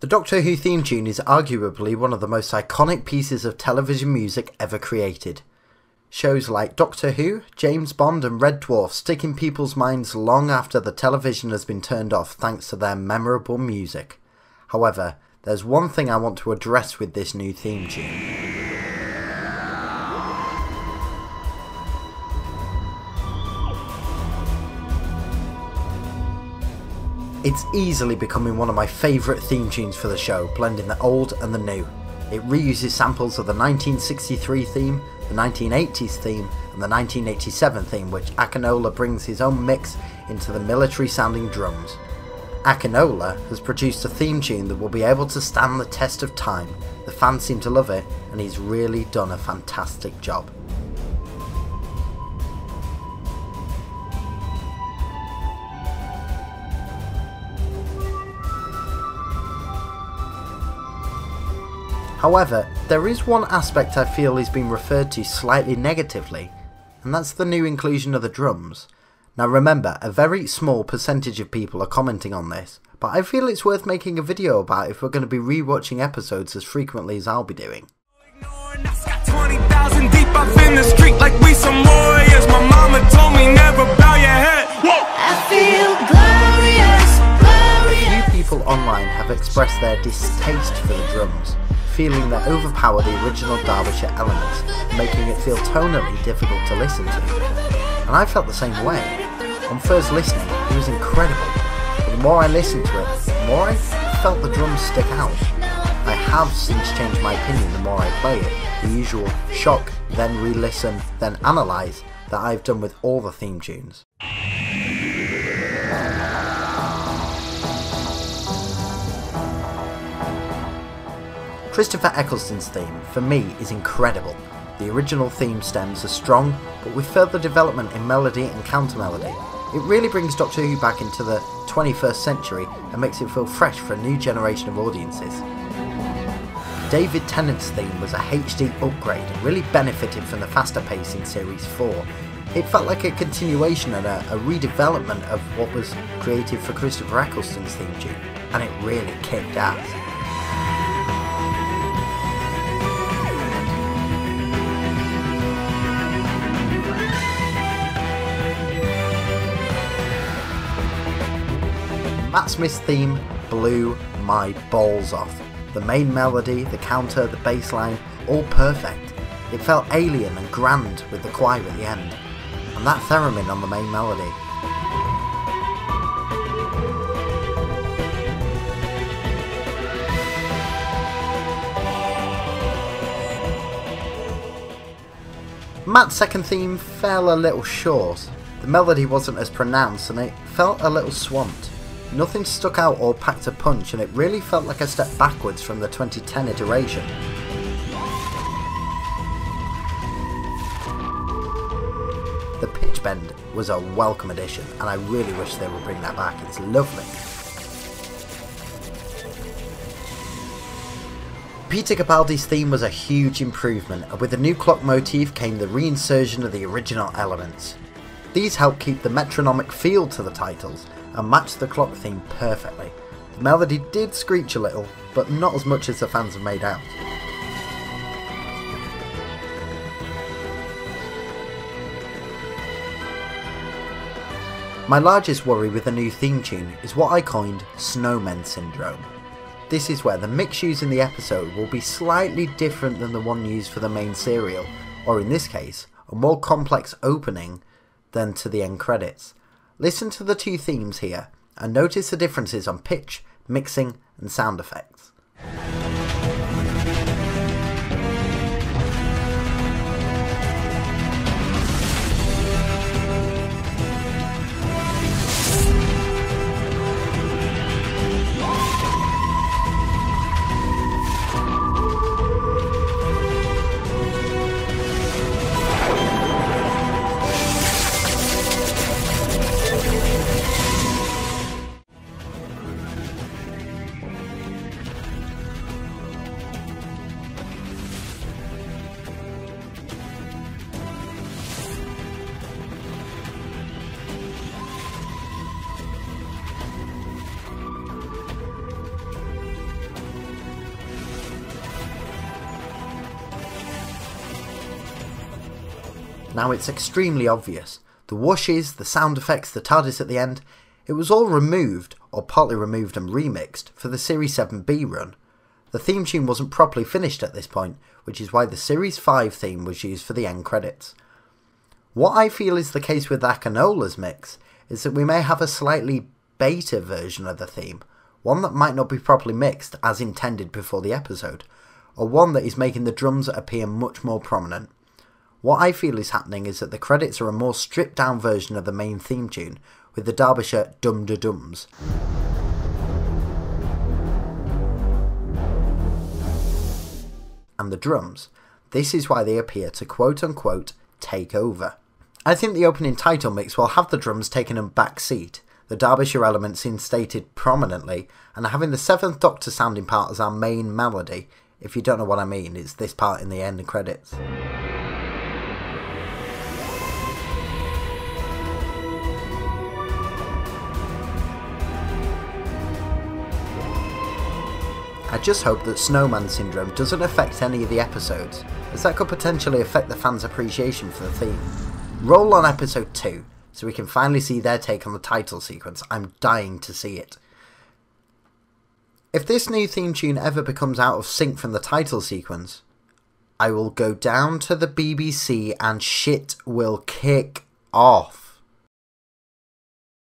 The Doctor Who theme tune is arguably one of the most iconic pieces of television music ever created. Shows like Doctor Who, James Bond and Red Dwarf stick in people's minds long after the television has been turned off thanks to their memorable music. However, there's one thing I want to address with this new theme tune. It's easily becoming one of my favourite theme tunes for the show, blending the old and the new. It reuses samples of the 1963 theme, the 1980s theme and the 1987 theme, which Akinola brings his own mix into the military sounding drums. Akinola has produced a theme tune that will be able to stand the test of time. The fans seem to love it and he's really done a fantastic job. However, there is one aspect I feel is being referred to slightly negatively, and that's the new inclusion of the drums. Now remember, a very small percentage of people are commenting on this, but I feel it's worth making a video about if we're going to be rewatching episodes as frequently as I'll be doing. A few people online have expressed their distaste for the drums, feeling they overpower the original Derbyshire elements, making it feel tonally difficult to listen to. And I felt the same way. On first listening, it was incredible, but the more I listened to it, the more I felt the drums stick out. I have since changed my opinion the more I play it, the usual shock, then re-listen, then analyse that I've done with all the theme tunes. Christopher Eccleston's theme, for me, is incredible. The original theme stems are strong, but with further development in melody and counter-melody. It really brings Doctor Who back into the 21st century and makes it feel fresh for a new generation of audiences. David Tennant's theme was a HD upgrade and really benefited from the faster pace in Series 4. It felt like a continuation and a redevelopment of what was created for Christopher Eccleston's theme tune, and it really kicked ass. Matt Smith's theme blew my balls off. The main melody, the counter, the bass line, all perfect. It felt alien and grand with the choir at the end, and that theremin on the main melody. Matt's second theme fell a little short. The melody wasn't as pronounced and it felt a little swamped. Nothing stuck out or packed a punch, and it really felt like a step backwards from the 2010 iteration. The pitch bend was a welcome addition, and I really wish they would bring that back. It's lovely. Peter Capaldi's theme was a huge improvement, and with the new clock motif came the reinsertion of the original elements. These help keep the metronomic feel to the titles and match the clock theme perfectly. The melody did screech a little, but not as much as the fans have made out. My largest worry with the new theme tune is what I coined Snowmen Syndrome. This is where the mix used in the episode will be slightly different than the one used for the main serial, or in this case, a more complex opening than to the end credits. Listen to the two themes here and notice the differences on pitch, mixing and sound effects. Now it's extremely obvious. The whooshes, the sound effects, the TARDIS at the end, it was all removed, or partly removed and remixed, for the Series 7B run. The theme tune wasn't properly finished at this point, which is why the Series 5 theme was used for the end credits. What I feel is the case with Akinola's mix is that we may have a slightly beta version of the theme, one that might not be properly mixed as intended before the episode, or one that is making the drums appear much more prominent. What I feel is happening is that the credits are a more stripped down version of the main theme tune, with the Derbyshire dum-da-dums. And the drums. This is why they appear to quote-unquote take over. I think the opening title mix will have the drums taking a back seat, the Derbyshire elements instated prominently, and having the 7th Doctor sounding part as our main melody. If you don't know what I mean, it's this part in the end credits. I just hope that Snowman Syndrome doesn't affect any of the episodes, as that could potentially affect the fans' appreciation for the theme. Roll on episode 2, so we can finally see their take on the title sequence. I'm dying to see it. If this new theme tune ever becomes out of sync from the title sequence, I will go down to the BBC and shit will kick off.